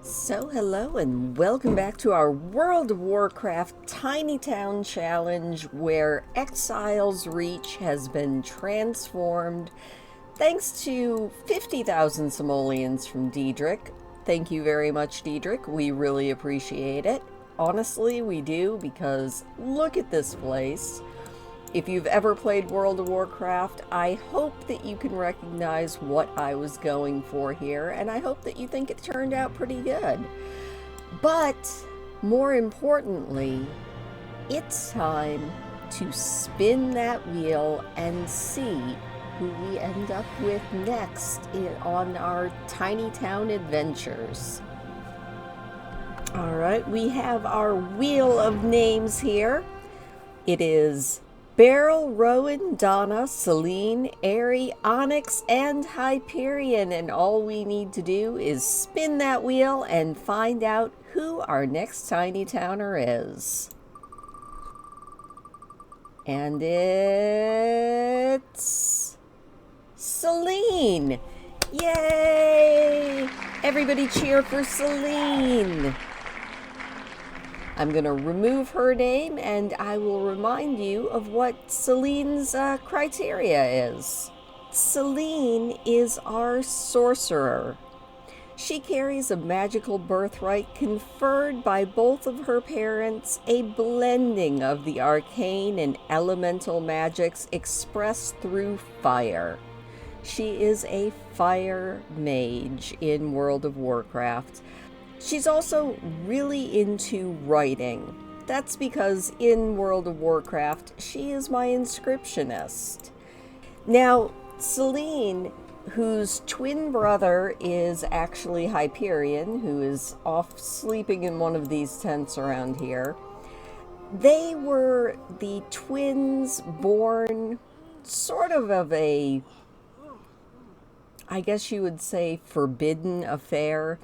So hello and welcome back to our World of Warcraft Tiny Town Challenge, where Exile's Reach has been transformed thanks to 50,000 simoleons from Diedrich. Thank you very much, Diedrich. We really appreciate it. Honestly, we do, because look at this place. If you've ever played World of Warcraft, I hope that you can recognize what I was going for here, and I hope that you think it turned out pretty good. But, more importantly, it's time to spin that wheel and see who we end up with next on our Tiny Town adventures. Alright, we have our wheel of names here. It is Beryl, Rowan, Donna, Selene, Aerie, Onyx, and Hyperion, and all we need to do is spin that wheel and find out who our next Tiny Towner is. And it's Selene! Yay! Everybody cheer for Selene! I'm going to remove her name, and I will remind you of what Selene's criteria is. Selene is our sorcerer. She carries a magical birthright conferred by both of her parents, a blending of the arcane and elemental magics expressed through fire. She is a fire mage in World of Warcraft. She's also really into writing. That's because in World of Warcraft, she is my inscriptionist. Now, Selene, whose twin brother is actually Hyperion, who is off sleeping in one of these tents around here, they were the twins born sort of a, I guess you would say, forbidden affair.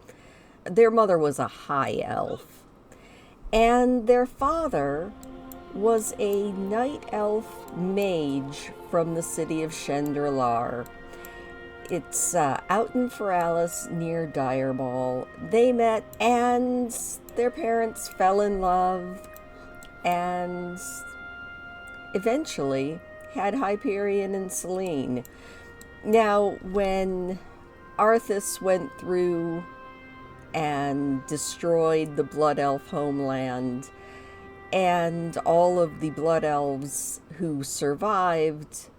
Their mother was a high elf, and their father was a night elf mage from the city of Chandrilar. It's out in Feralis near Diremall. They met, and their parents fell in love, and eventually had Hyperion and Selene. Now, when Arthas went through and destroyed the Blood Elf homeland, and all of the Blood Elves who survived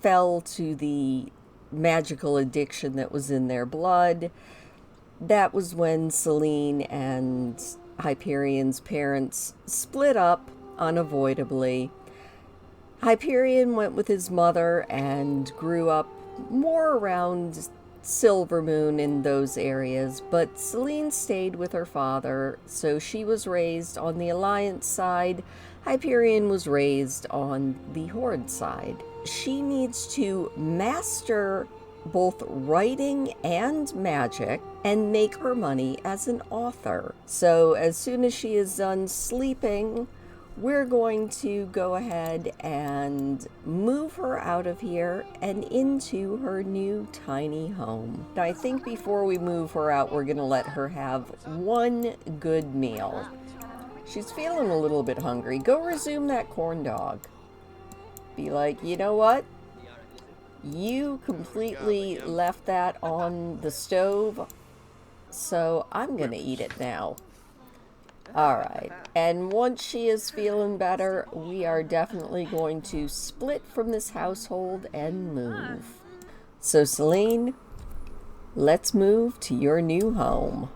fell to the magical addiction that was in their blood, that was when Selene and Hyperion's parents split up unavoidably. Hyperion went with his mother and grew up more around Silvermoon in those areas, but Selene stayed with her father, so she was raised on the Alliance side. Hyperion was raised on the Horde side. She needs to master both writing and magic and make her money as an author. So as soon as she is done sleeping, we're going to go ahead and move her out of here and into her new tiny home. Now, I think before we move her out, we're going to let her have one good meal. She's feeling a little bit hungry. Go resume that corn dog. Be like, you know what? You completely left that on the stove, so I'm going to eat it now. Alright, and once she is feeling better, we are definitely going to split from this household and move. So Selene, let's move to your new home.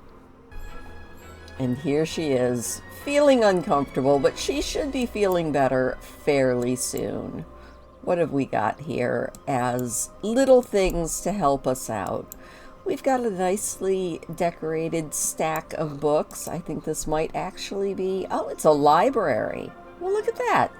And here she is, feeling uncomfortable, but she should be feeling better fairly soon. What have we got here as little things to help us out? We've got a nicely decorated stack of books. I think this might actually be... oh, it's a library. Well, look at that.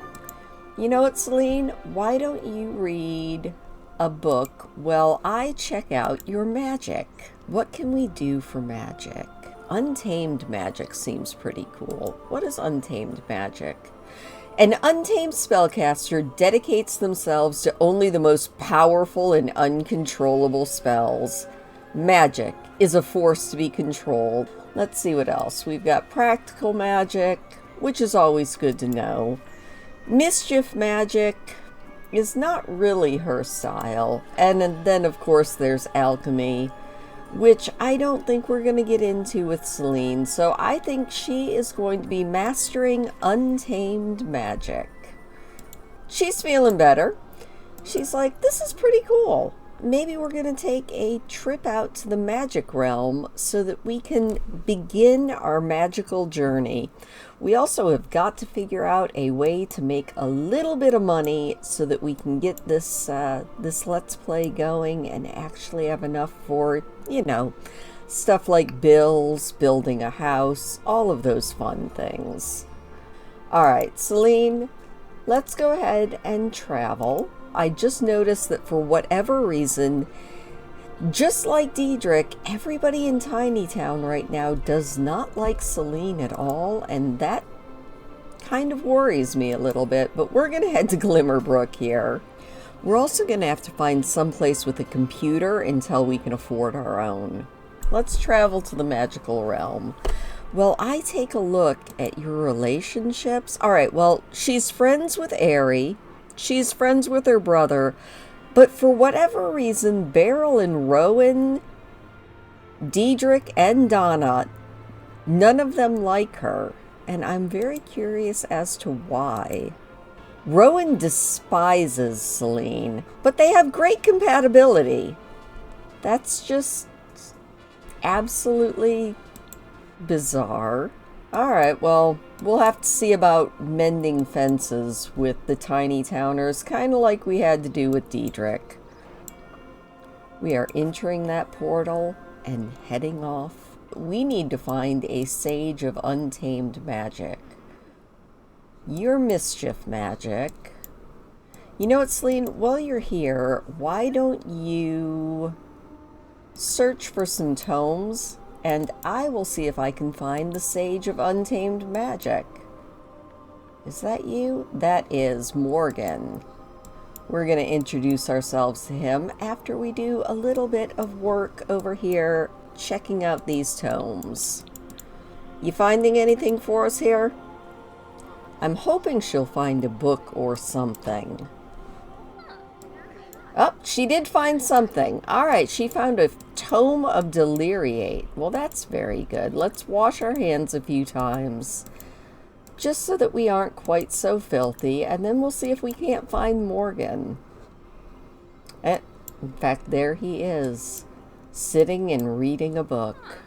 You know what, Selene? Why don't you read a book while I check out your magic? What can we do for magic? Untamed magic seems pretty cool. What is untamed magic? An untamed spellcaster dedicates themselves to only the most powerful and uncontrollable spells. Magic is a force to be controlled. Let's see what else. We've got practical magic, which is always good to know. Mischief magic is not really her style. And then, of course, there's alchemy, which I don't think we're going to get into with Selene. So I think she is going to be mastering untamed magic. She's feeling better. She's like, this is pretty cool. Maybe we're going to take a trip out to the magic realm so that we can begin our magical journey. We also have got to figure out a way to make a little bit of money so that we can get this Let's Play going and actually have enough for, you know, stuff like bills, building a house, all of those fun things. All right, Selene, let's go ahead and travel. I just noticed that for whatever reason, just like Diedrich, everybody in Tiny Town right now does not like Selene at all, and that kind of worries me a little bit, but we're going to head to Glimmerbrook here. We're also going to have to find someplace with a computer until we can afford our own. Let's travel to the magical realm. Well, I take a look at your relationships. All right, well, she's friends with Aerie. She's friends with her brother, but for whatever reason, Beryl and Rowan, Diedrich and Donna, none of them like her, and I'm very curious as to why. Rowan despises Selene, but they have great compatibility. That's just absolutely bizarre. Alright, well, we'll have to see about mending fences with the Tiny Towners, kind of like we had to do with Diedrich. We are entering that portal and heading off. We need to find a Sage of Untamed Magic. Your mischief magic. You know what, Selene? While you're here, why don't you search for some tomes? And I will see if I can find the Sage of Untamed Magic. Is that you? That is Morgan. We're going to introduce ourselves to him after we do a little bit of work over here checking out these tomes. You finding anything for us here? I'm hoping she'll find a book or something. Oh, she did find something. All right, she found a Tome of Deliriate. Well, that's very good. Let's wash our hands a few times, just so that we aren't quite so filthy, and then we'll see if we can't find Morgan. In fact, there he is, sitting and reading a book.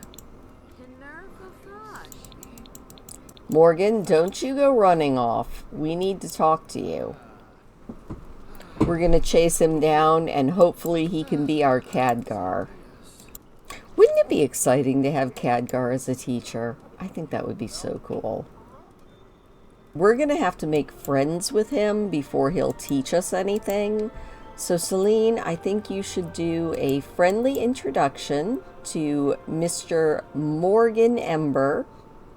Morgan, don't you go running off. We need to talk to you. We're going to chase him down, and hopefully he can be our Khadgar. Wouldn't it be exciting to have Khadgar as a teacher? I think that would be so cool. We're going to have to make friends with him before he'll teach us anything. So Selene, I think you should do a friendly introduction to Mr. Morgan Ember.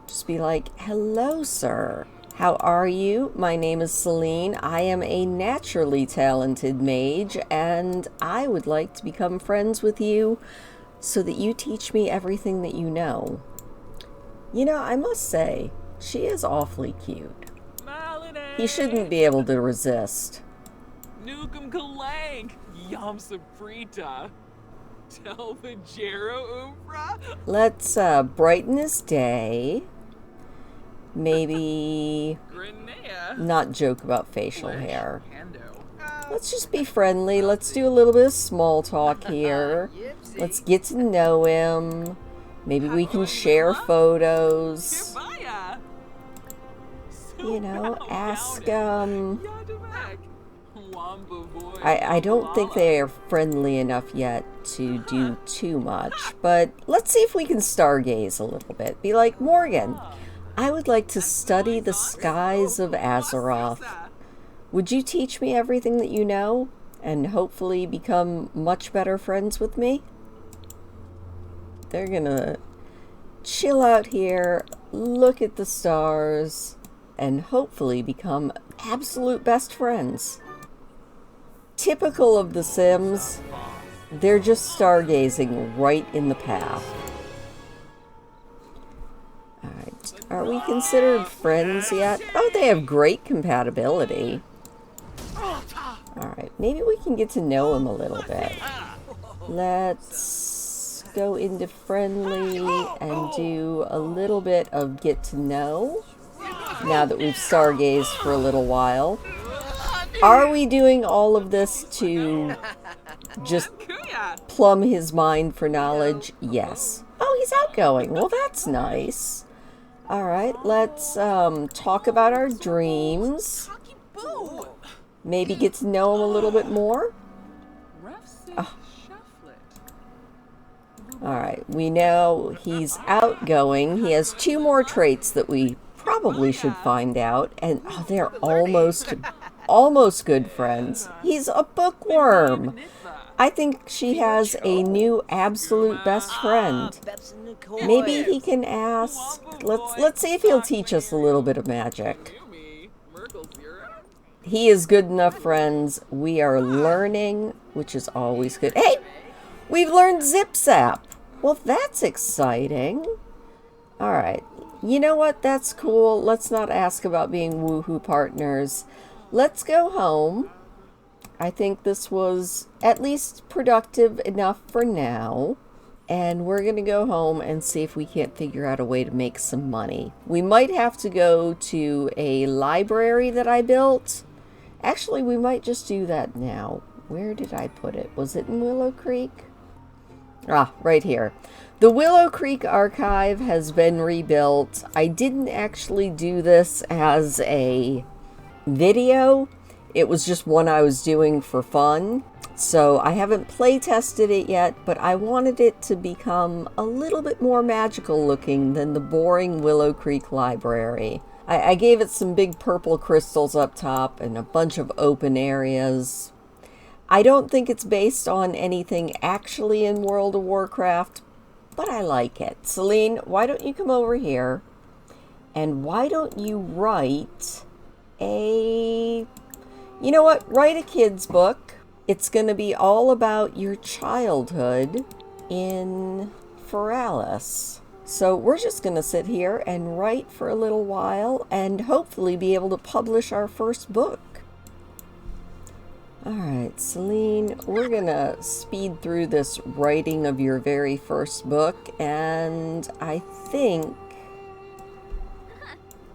Just be like, hello, sir. How are you? My name is Selene. I am a naturally talented mage, and I would like to become friends with you so that you teach me everything that you know. You know, I must say, she is awfully cute. He shouldn't be able to resist. Nukum Kalank, Yam Saprita, Telvajero Umbra. Let's brighten his day. Maybe not joke about facial hair. Let's just be friendly. Let's do a little bit of small talk here. Let's get to know him. Maybe we can share photos. You know, ask, I don't think they are friendly enough yet to do too much, but let's see if we can stargaze a little bit. Be like, Morgan, I would like to study the skies of Azeroth. Would you teach me everything that you know and hopefully become much better friends with me? They're gonna chill out here, look at the stars, and hopefully become absolute best friends. Typical of The Sims. They're just stargazing right in the path. Alright, are we considered friends yet? Oh, they have great compatibility. Alright, maybe we can get to know him a little bit. Let's go into friendly and do a little bit of get to know now that we've stargazed for a little while. Are we doing all of this to just plumb his mind for knowledge? Yes. Oh, he's outgoing. Well, that's nice. Alright, let's talk about our dreams. Maybe get to know him a little bit more. Oh. Alright, we know he's outgoing. He has 2 more traits that we probably should find out. And oh, they're almost good friends. He's a bookworm. I think she has a new absolute best friend. Maybe he can ask. Let's see if he'll teach us a little bit of magic. He is good enough, friends. We are learning, which is always good. Hey, we've learned Zip Zap. Well, that's exciting. All right. You know what? That's cool. Let's not ask about being woohoo partners. Let's go home. I think this was at least productive enough for now. And we're going to go home and see if we can't figure out a way to make some money. We might have to go to a library that I built. Actually, we might just do that now. Where did I put it? Was it in Willow Creek? Ah, right here. The Willow Creek archive has been rebuilt. I didn't actually do this as a video. It was just one I was doing for fun. So I haven't play tested it yet, but I wanted it to become a little bit more magical looking than the boring Willow Creek library. I gave it some big purple crystals up top and a bunch of open areas. I don't think it's based on anything actually in World of Warcraft, but I like it. Selene, why don't you come over here? And why don't you write a... You know what? Write a kid's book. It's going to be all about your childhood in Feralis. So we're just going to sit here and write for a little while and hopefully be able to publish our first book. Alright, Selene, we're going to speed through this writing of your very first book, and I think...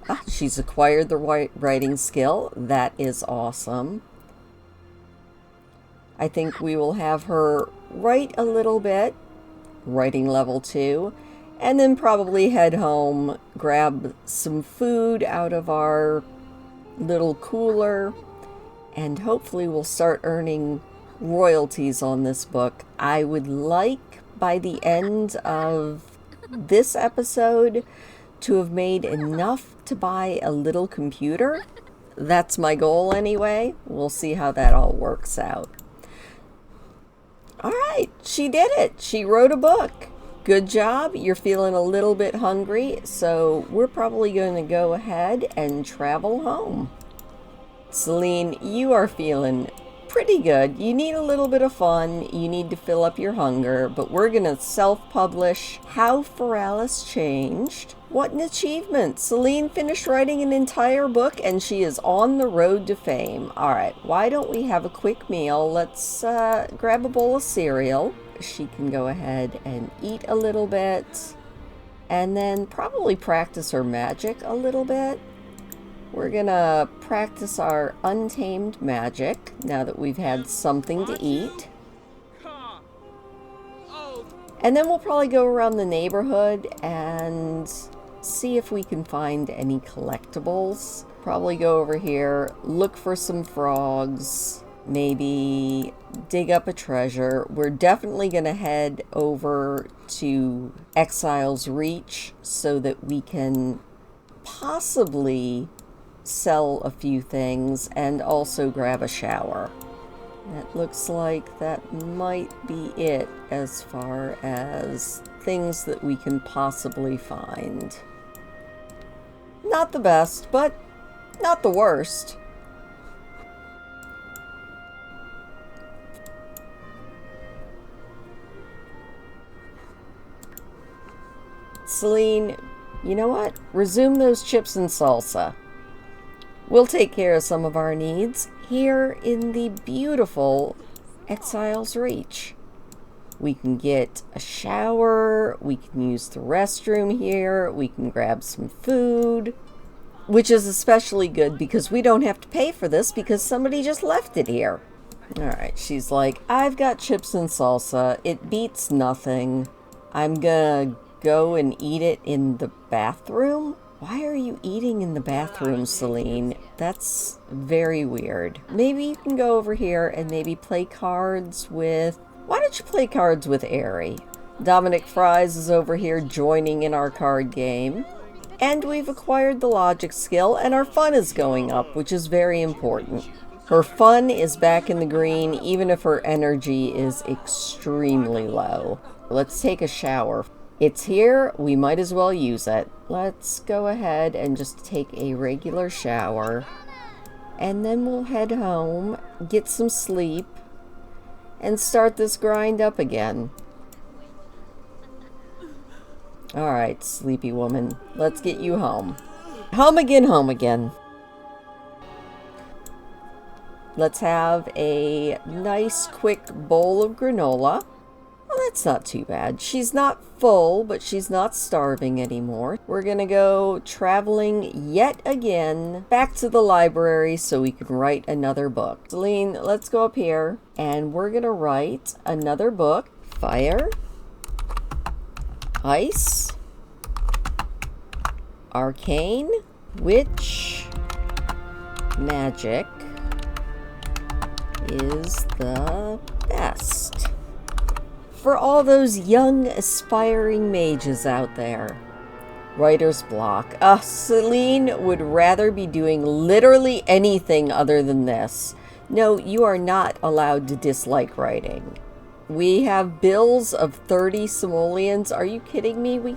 Ah, she's acquired the writing skill. That is awesome. I think we will have her write a little bit, writing level 2, and then probably head home, grab some food out of our little cooler, and hopefully we'll start earning royalties on this book. I would like, by the end of this episode, to have made enough to buy a little computer. That's my goal anyway. We'll see how that all works out. Alright, she did it. She wrote a book. Good job. You're feeling a little bit hungry, so we're probably going to go ahead and travel home. Selene, you are feeling pretty good. You need a little bit of fun. You need to fill up your hunger, but we're going to self-publish How Feralis Changed. What an achievement. Selene finished writing an entire book and she is on the road to fame. All right, why don't we have a quick meal? Let's grab a bowl of cereal. She can go ahead and eat a little bit and then probably practice her magic a little bit. We're gonna practice our untamed magic now that we've had something to eat. And then we'll probably go around the neighborhood and see if we can find any collectibles. Probably go over here, look for some frogs, maybe dig up a treasure. We're definitely gonna head over to Exile's Reach so that we can possibly sell a few things and also grab a shower. That looks like that might be it as far as things that we can possibly find. Not the best, but not the worst. Selene, you know what? Resume those chips and salsa. We'll take care of some of our needs here in the beautiful Exile's Reach. We can get a shower, we can use the restroom here, we can grab some food, which is especially good because we don't have to pay for this because somebody just left it here. Alright, she's like, I've got chips and salsa, it beats nothing. I'm gonna go and eat it in the bathroom? Why are you eating in the bathroom, Selene? That's very weird. Maybe you can go over here and maybe play cards with... Why don't you play cards with Aerie? Dominic Fries is over here joining in our card game. And we've acquired the logic skill and our fun is going up, which is very important. Her fun is back in the green, even if her energy is extremely low. Let's take a shower. It's here, we might as well use it. Let's go ahead and just take a regular shower. And then we'll head home, get some sleep, and start this grind up again. Alright, sleepy woman, let's get you home. Home again, home again. Let's have a nice quick bowl of granola. Well, that's not too bad. She's not full, but she's not starving anymore. We're gonna go traveling yet again back to the library so we can write another book. Selene, let's go up here and we're gonna write another book. Fire, ice, arcane, witch, magic is the best. For all those young, aspiring mages out there. Writer's block. Selene would rather be doing literally anything other than this. No, you are not allowed to dislike writing. We have bills of 30 simoleons. Are you kidding me? We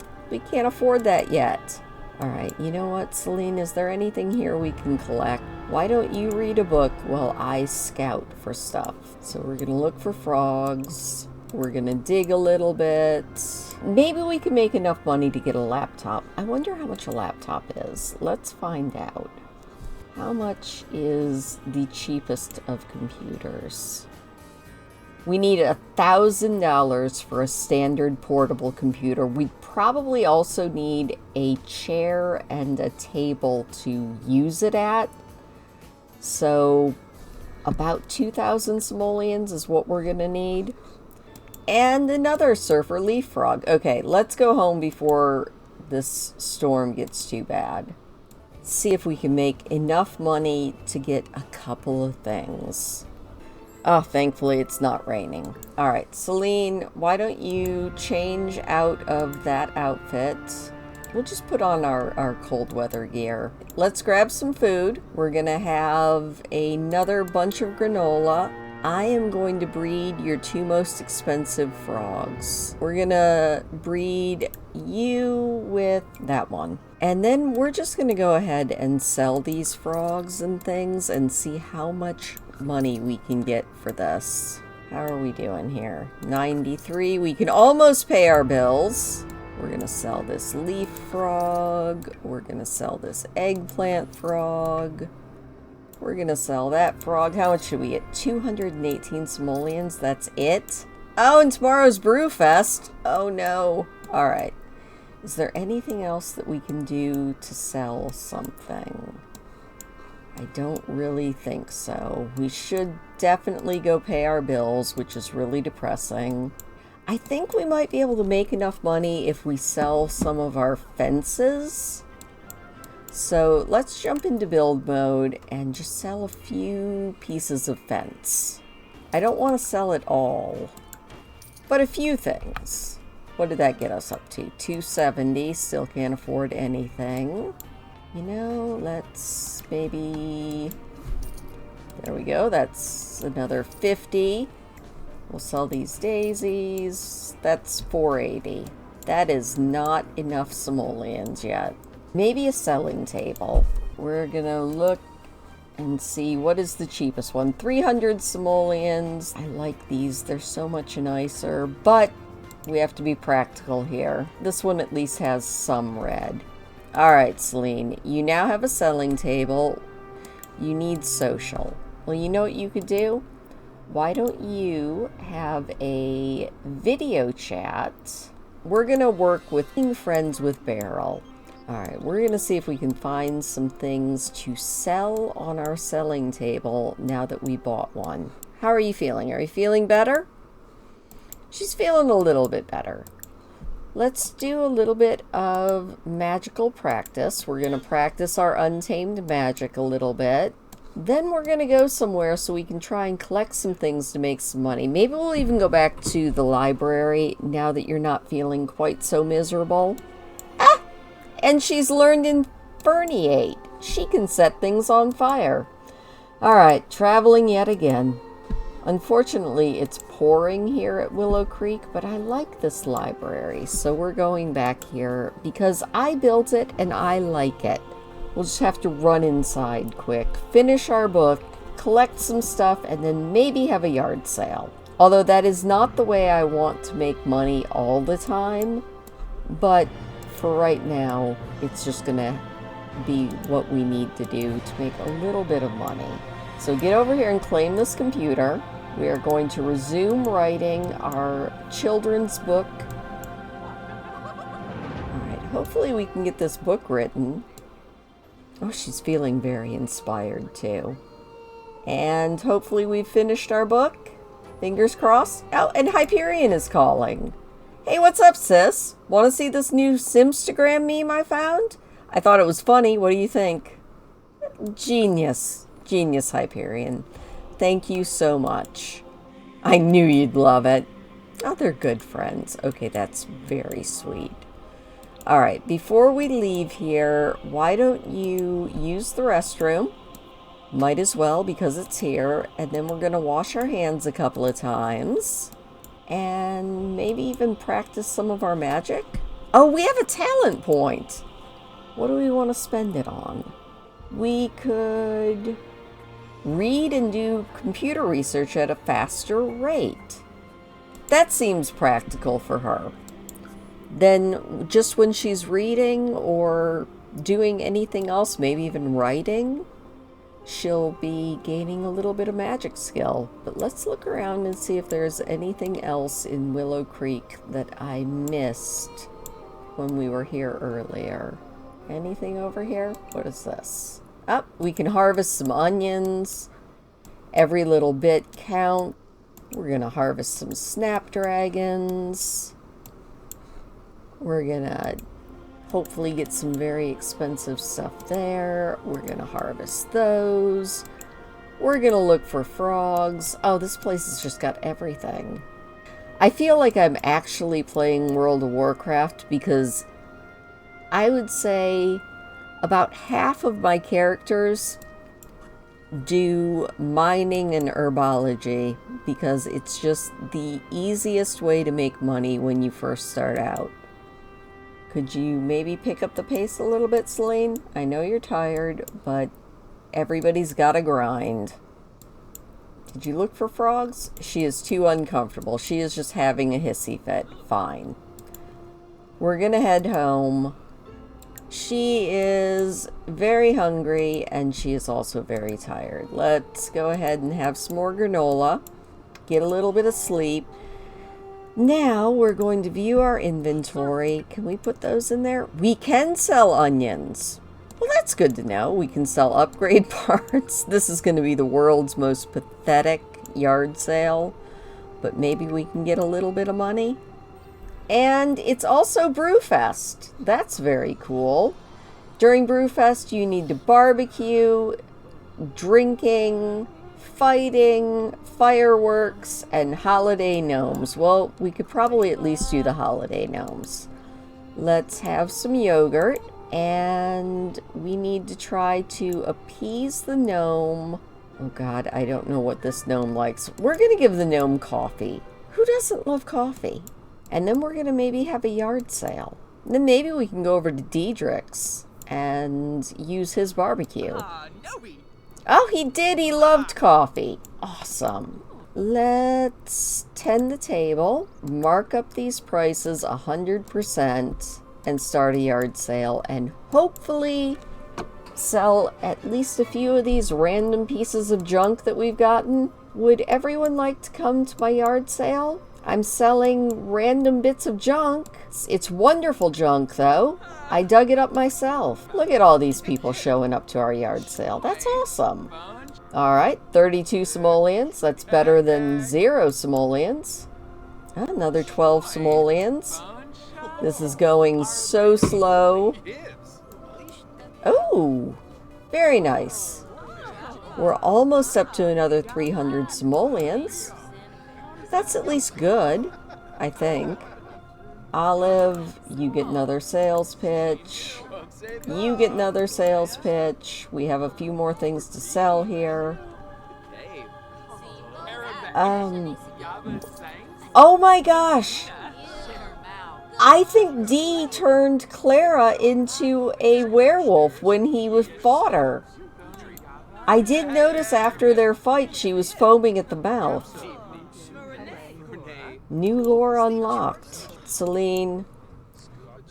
can't afford that yet. Alright, you know what, Selene? Is there anything here we can collect? Why don't you read a book while I scout for stuff? So we're gonna look for frogs. We're gonna dig a little bit. Maybe we can make enough money to get a laptop. I wonder how much a laptop is. Let's find out. How much is the cheapest of computers? We need $1,000 for a standard portable computer. We'd probably also need a chair and a table to use it at. So about 2,000 simoleons is what we're gonna need. And another surfer leaf frog. Okay, let's go home before this storm gets too bad. See if we can make enough money to get a couple of things. Oh, thankfully it's not raining. Alright, Selene, why don't you change out of that outfit? We'll just put on our cold weather gear. Let's grab some food. We're gonna have another bunch of granola. I am going to breed your two most expensive frogs. We're gonna breed you with that one. And then we're just gonna go ahead and sell these frogs and things and see how much money we can get for this. How are we doing here? 93. We can almost pay our bills. We're gonna sell this leaf frog. We're gonna sell this eggplant frog. We're gonna sell that frog. How much should we get? 218 simoleons. That's it? Oh, and tomorrow's Brewfest. Oh no. Alright. Is there anything else that we can do to sell something? I don't really think so. We should definitely go pay our bills, which is really depressing. I think we might be able to make enough money if we sell some of our fences. So let's jump into build mode and just sell a few pieces of fence. I don't want to sell it all, but a few things. What did that get us up to? 270, still can't afford anything. You know, let's maybe, there we go, that's another 50. We'll sell these daisies. That's 480. That is not enough simoleons yet. Maybe a selling table. We're gonna look and see what is the cheapest one. 300 simoleons. I like these. They're so much nicer, but We have to be practical here. This one at least has some red. Alright, Selene, you now have a selling table. You need social. Well, you know what you could do? Why don't you have a video chat? We're going to work with being friends with Beryl. Alright, we're going to see if we can find some things to sell on our selling table now that we bought one. How are you feeling? Are you feeling better? She's feeling a little bit better. Let's do a little bit of magical practice. We're going to practice our untamed magic a little bit. Then we're going to go somewhere so we can try and collect some things to make some money. Maybe we'll even go back to the library now that you're not feeling quite so miserable. Ah! And she's learned Inferniate. She can set things on fire. Alright, traveling yet again. Unfortunately, it's pouring here at Willow Creek, but I like this library, so we're going back here because I built it and I like it. We'll just have to run inside quick, finish our book, collect some stuff, and then maybe have a yard sale. Although that is not the way I want to make money all the time, but for right now, it's just gonna be what we need to do to make a little bit of money. So get over here and claim this computer. We are going to resume writing our children's book. Alright, hopefully we can get this book written. Oh, she's feeling very inspired too. And hopefully we've finished our book. Fingers crossed. Oh, and Hyperion is calling. Hey, what's up, sis? Want to see this new Simstagram meme I found? I thought it was funny. What do you think? Genius. Genius, Hyperion. Thank you so much. I knew you'd love it. Oh, they're good friends. Okay, that's very sweet. Alright, before we leave here, why don't you use the restroom? Might as well because it's here. And then we're going to wash our hands a couple of times. And maybe even practice some of our magic. Oh, we have a talent point. What do we want to spend it on? We could read and do computer research at a faster rate. That seems practical for her. Then just when she's reading or doing anything else, maybe even writing, she'll be gaining a little bit of magic skill. But let's look around and see if there's anything else in Willow Creek that I missed when we were here earlier. Anything over here? What is this? Oh, we can harvest some onions. Every little bit count. We're going to harvest some snapdragons. We're going to hopefully get some very expensive stuff there. We're going to harvest those. We're going to look for frogs. Oh, this place has just got everything. I feel like I'm actually playing World of Warcraft because I would say about half of my characters do mining and herbology because it's just the easiest way to make money when you first start out. Could you maybe pick up the pace a little bit, Selene? I know you're tired, but everybody's got to grind. Did you look for frogs? She is too uncomfortable. She is just having a hissy fit. Fine. We're going to head home. She is very hungry, and she is also very tired. Let's go ahead and have some more granola. Get a little bit of sleep. Now we're going to view our inventory. Can we put those in there? We can sell onions. Well, that's good to know. We can sell upgrade parts. This is going to be the world's most pathetic yard sale, but maybe we can get a little bit of money. And it's also Brewfest. That's very cool. During Brewfest, you need to barbecue, drinking, fighting, fireworks, and holiday gnomes. Well, we could probably at least do the holiday gnomes. Let's have some yogurt, and we need to try to appease the gnome. Oh god, I don't know what this gnome likes. We're going to give the gnome coffee. Who doesn't love coffee? And then we're going to maybe have a yard sale. And then maybe we can go over to Diedrich's and use his barbecue. No. Oh, he did. He loved coffee. Awesome. let's tend the table, mark up these prices 100%, and start a yard sale, and hopefully sell at least a few of these random pieces of junk that we've gotten. Would everyone like to come to my yard sale? I'm selling random bits of junk. It's wonderful junk, though. I dug it up myself. Look at all these people showing up to our yard sale. That's awesome. All right, 32 simoleons. That's better than 0 simoleons. Another 12 simoleons. This is going so slow. Oh, very nice. We're almost up to another 300 simoleons. That's at least good, I think. Olive, you get another sales pitch. You get another sales pitch. We have a few more things to sell here. Oh my gosh! I think Dee turned Clara into a werewolf when he fought her. I did notice after their fight she was foaming at the mouth. New lore unlocked. Selene,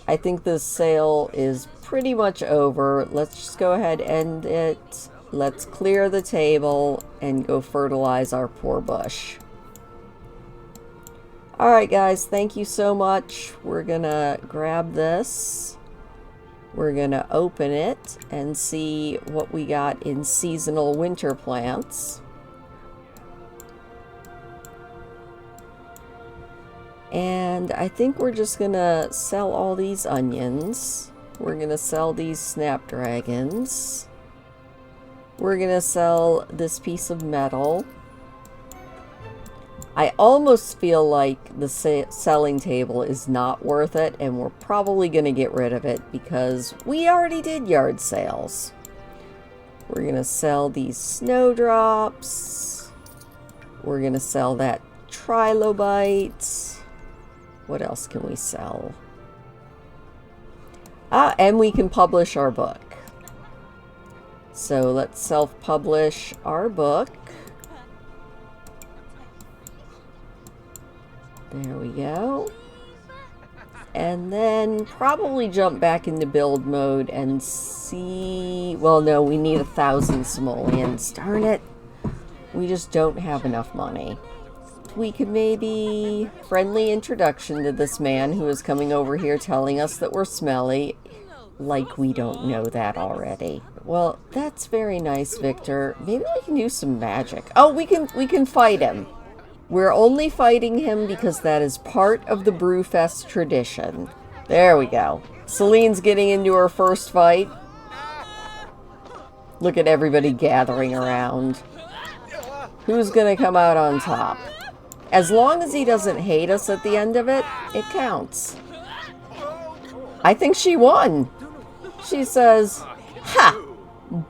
I think this sale is pretty much over. Let's just go ahead and end it. Let's clear the table and go fertilize our poor bush. Alright guys, thank you so much. We're gonna grab this. We're gonna open it and see what we got in seasonal winter plants. And I think we're just gonna sell all these onions. We're gonna sell these snapdragons. We're gonna sell this piece of metal. I almost feel like the selling table is not worth it, and we're probably gonna get rid of it because we already did yard sales. We're gonna sell these snowdrops. We're gonna sell that trilobite. What else can we sell? And we can publish our book. So let's self-publish our book. There we go. And then probably jump back into build mode and see... Well, no, we need 1,000 simoleons. Darn it. We just don't have enough money. We could maybe friendly introduction to this man who is coming over here telling us that we're smelly, like we don't know that already. Well, that's very nice, Victor. Maybe we can do some magic. Oh, we can fight him. We're only fighting him because that is part of the Brewfest tradition. There we go. Selene's getting into her first fight. Look at everybody gathering around. Who's gonna come out on top? As long as he doesn't hate us at the end of it, it counts. I think she won. She says, "Ha!"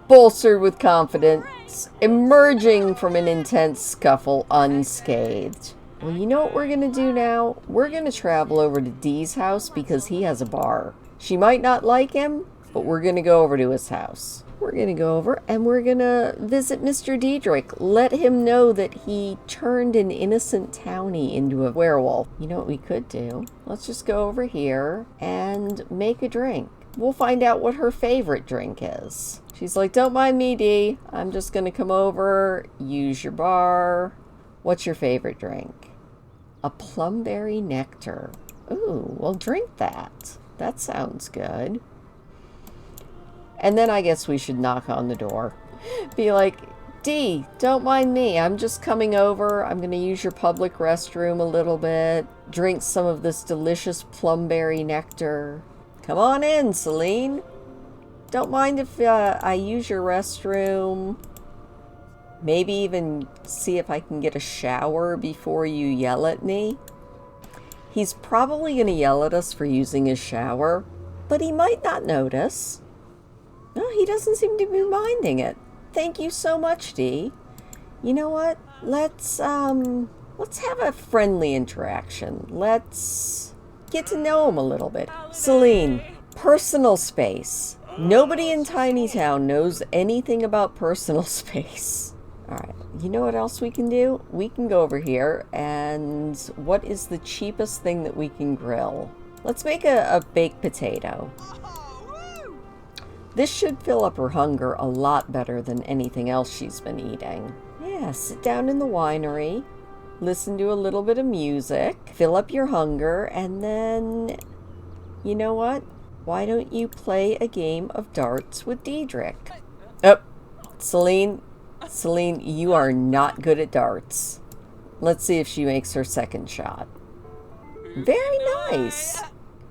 Bolstered with confidence, emerging from an intense scuffle unscathed. Well, you know what we're going to do now? We're going to travel over to Dee's house because he has a bar. She might not like him, but we're going to go over to his house. We're going to go over and we're going to visit Mr. Diedrich. Let him know that he turned an innocent townie into a werewolf. You know what we could do? Let's just go over here and make a drink. We'll find out what her favorite drink is. She's like, "Don't mind me, Dee. I'm just going to come over, use your bar. What's your favorite drink?" "A plumberry nectar." Ooh, well, drink that. That sounds good. And then I guess we should knock on the door. Be like, "Dee, don't mind me. I'm just coming over. I'm going to use your public restroom a little bit. Drink some of this delicious plumberry nectar. Come on in, Selene. Don't mind if I use your restroom. Maybe even see if I can get a shower before you yell at me." He's probably going to yell at us for using his shower, but he might not notice. No, he doesn't seem to be minding it. Thank you so much, Dee. You know what? Let's have a friendly interaction. Let's get to know him a little bit. Selene, personal space. Nobody in Tiny Town knows anything about personal space. Alright, you know what else we can do? We can go over here, and what is the cheapest thing that we can grill? Let's make a baked potato. This should fill up her hunger a lot better than anything else she's been eating. Yeah, sit down in the winery, listen to a little bit of music, fill up your hunger, and then, you know what? Why don't you play a game of darts with Diedrich? Oh, Selene, you are not good at darts. Let's see if she makes her second shot. Very nice.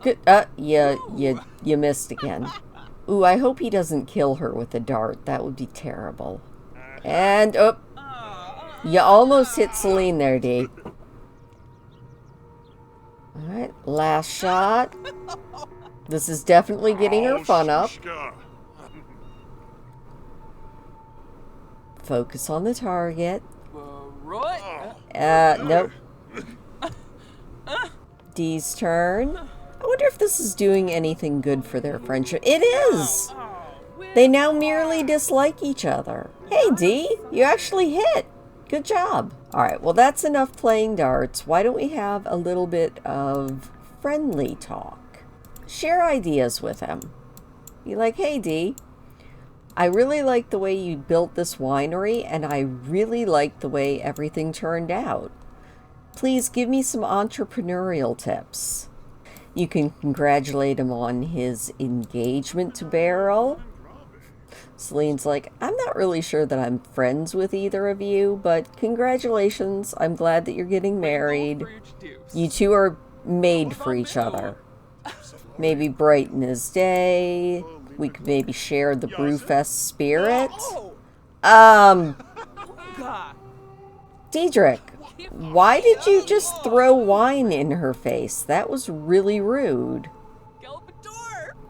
Good. You missed again. Ooh, I hope he doesn't kill her with a dart. That would be terrible. And, oh, you almost hit Selene there, D. Alright, last shot. This is definitely getting her fun up. Focus on the target. Nope. D's turn. I wonder if this is doing anything good for their friendship. It is! They now merely dislike each other. Hey, D, you actually hit. Good job. Alright, well that's enough playing darts. Why don't we have a little bit of friendly talk? Share ideas with him. Be like, hey, D, I really like the way you built this winery, and I really like the way everything turned out. Please give me some entrepreneurial tips. You can congratulate him on his engagement to Beryl. Selene's like, I'm not really sure that I'm friends with either of you, but congratulations. I'm glad that you're getting married. You two are made for each other. Maybe brighten his day. We could maybe share the Brewfest spirit. Diedrich, why did you just throw wine in her face? That was really rude.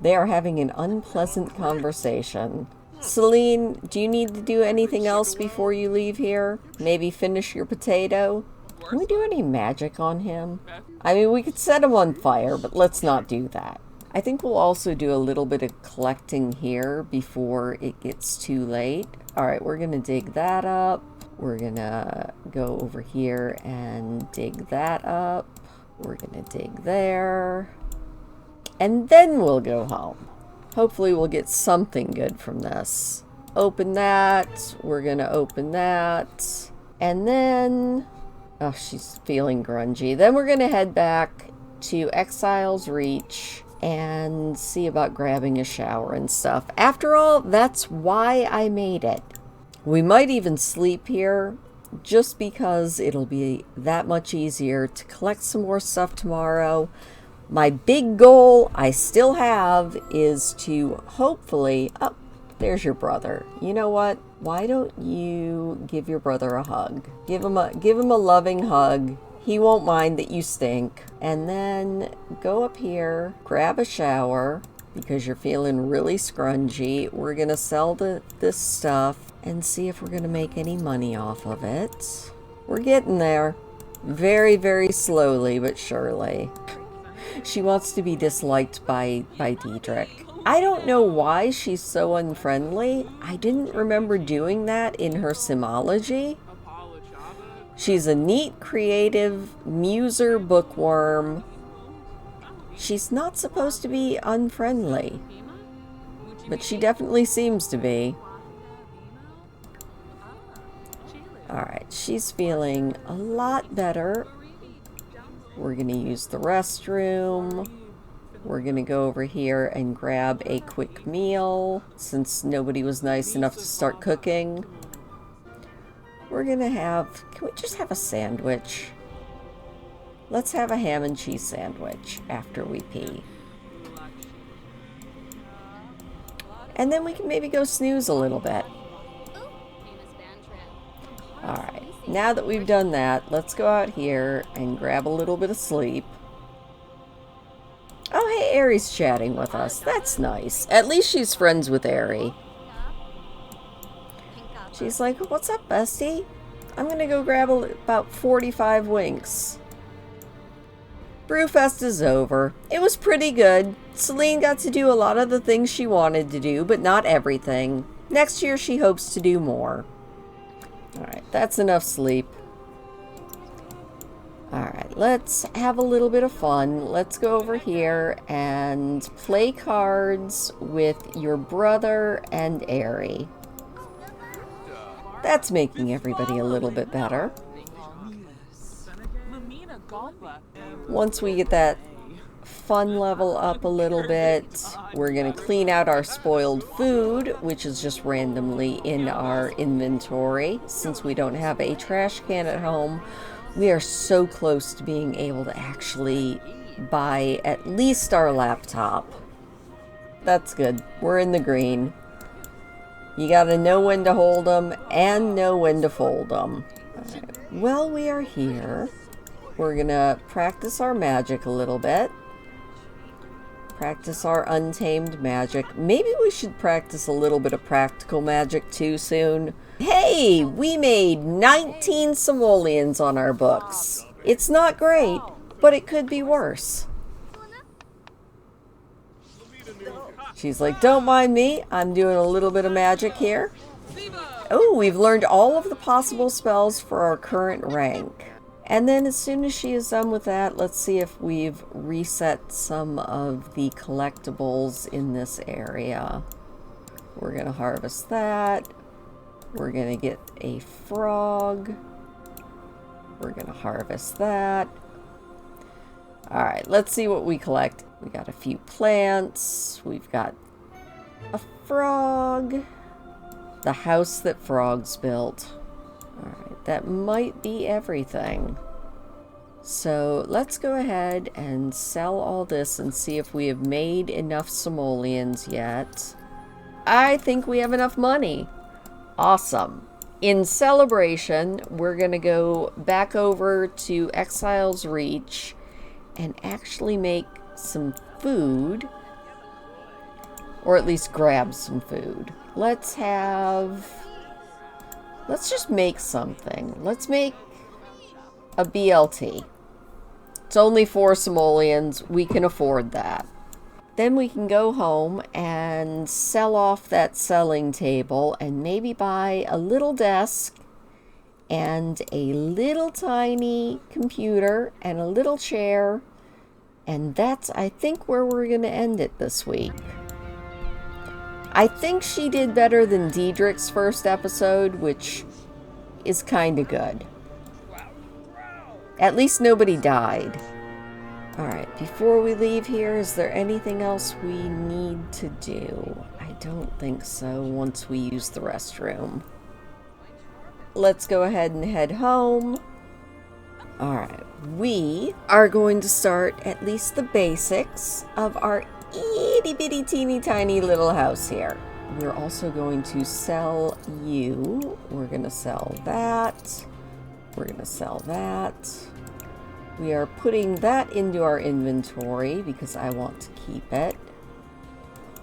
They are having an unpleasant conversation. Selene, do you need to do anything else before you leave here? Maybe finish your potato? Can we do any magic on him? I mean, we could set him on fire, but let's not do that. I think we'll also do a little bit of collecting here before it gets too late. Alright, we're going to dig that up. We're going to go over here and dig that up. We're going to dig there. And then we'll go home. Hopefully we'll get something good from this. Open that. We're going to open that. And then... oh, she's feeling grungy. Then we're going to head back to Exile's Reach and see about grabbing a shower and stuff. After all, that's why I made it. We might even sleep here just because it'll be that much easier to collect some more stuff tomorrow. My big goal I still have is to hopefully... oh, there's your brother. You know what? Why don't you give your brother a hug? Give him a loving hug. He won't mind that you stink. And then go up here, grab a shower because you're feeling really scrungy. We're going to sell this stuff and see if we're going to make any money off of it. We're getting there. Very, very slowly but surely. She wants to be disliked by Diedrich. I don't know why she's so unfriendly. I didn't remember doing that in her simology. She's a neat, creative, muser bookworm. She's not supposed to be unfriendly, but she definitely seems to be. Alright, she's feeling a lot better. We're going to use the restroom. We're going to go over here and grab a quick meal since nobody was nice enough to start cooking. We're going to have... can we just have a sandwich? Let's have a ham and cheese sandwich after we pee. And then we can maybe go snooze a little bit. Alright, now that we've done that, let's go out here and grab a little bit of sleep. Oh, hey, Aries chatting with us. That's nice. At least she's friends with Aerie. She's like, what's up, bestie? I'm gonna go grab about 45 winks. Brewfest is over. It was pretty good. Selene got to do a lot of the things she wanted to do, but not everything. Next year she hopes to do more. Alright, that's enough sleep. Alright, let's have a little bit of fun. Let's go over here and play cards with your brother and Aerie. That's making everybody a little bit better. Once we get that fun level up a little bit, we're going to clean out our spoiled food, which is just randomly in our inventory. Since we don't have a trash can at home, we are so close to being able to actually buy at least our laptop. That's good. We're in the green. You gotta know when to hold them and know when to fold them. Right. Well, we are here. We're gonna practice our magic a little bit. Practice our untamed magic. Maybe we should practice a little bit of practical magic too soon. Hey, we made 19 simoleons on our books. It's not great, but it could be worse. She's like, don't mind me. I'm doing a little bit of magic here. Oh, we've learned all of the possible spells for our current rank. And then as soon as she is done with that, let's see if we've reset some of the collectibles in this area. We're going to harvest that. We're going to get a frog. We're going to harvest that. Alright, let's see what we collect. We got a few plants. We've got a frog. The house that frogs built. Alright, that might be everything. So let's go ahead and sell all this and see if we have made enough simoleons yet. I think we have enough money. Awesome. In celebration, we're going to go back over to Exile's Reach and actually make some food, or at least grab some food. Let's just make something. Let's make a BLT. It's only 4 simoleons. We can afford that. Then we can go home and sell off that selling table and maybe buy a little desk and a little tiny computer and a little chair. And that's, I think, where we're going to end it this week. I think she did better than Diedrich's first episode, which is kind of good. At least nobody died. Alright, before we leave here, is there anything else we need to do? I don't think so once we use the restroom. Let's go ahead and head home. Alright, we are going to start at least the basics of our itty bitty teeny tiny little house here. We're also going to sell you. We're going to sell that. We're going to sell that. We are putting that into our inventory because I want to keep it.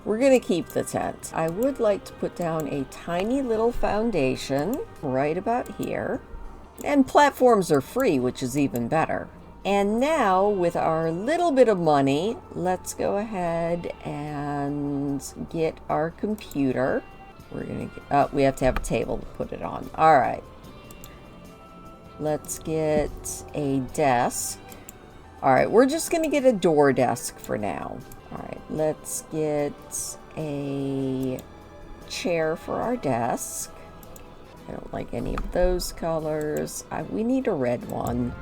We're going to keep the tent. I would like to put down a tiny little foundation right about here. And platforms are free, which is even better. And now, with our little bit of money, let's go ahead and get our computer. We're going to we have to have a table to put it on. All right. Let's get a desk. All right, we're just going to get a door desk for now. All right, let's get a chair for our desk. I don't like any of those colors. We need a red one.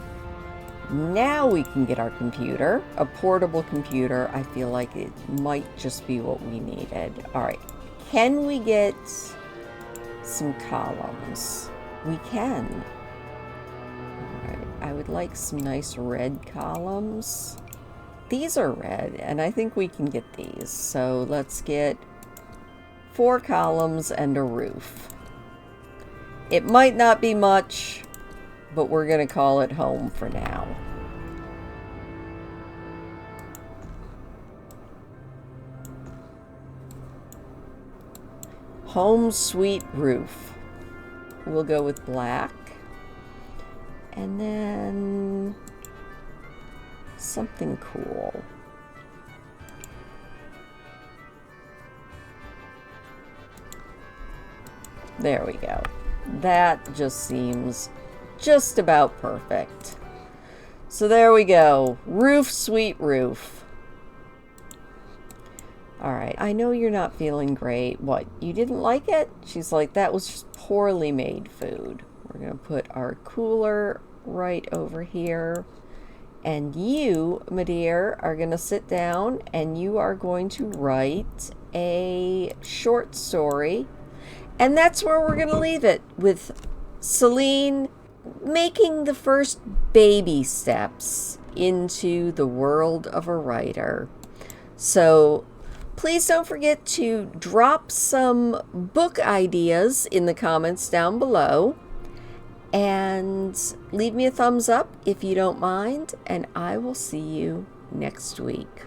Now we can get our computer. A portable computer. I feel like it might just be what we needed. All right, can we get some columns? We can. I would like some nice red columns. These are red, and I think we can get these. So let's get 4 columns and a roof. It might not be much, but we're going to call it home for now. Home sweet roof. We'll go with black. And then something cool. There we go. That just seems just about perfect. So there we go. Roof, sweet roof. All right, I know you're not feeling great. What, you didn't like it? She's like, that was just poorly made food. We're going to put our cooler right over here. And you, my dear, are going to sit down and you are going to write a short story. And that's where we're going to leave it, with Selene making the first baby steps into the world of a writer. So please don't forget to drop some book ideas in the comments down below. And leave me a thumbs up if you don't mind. And I will see you next week.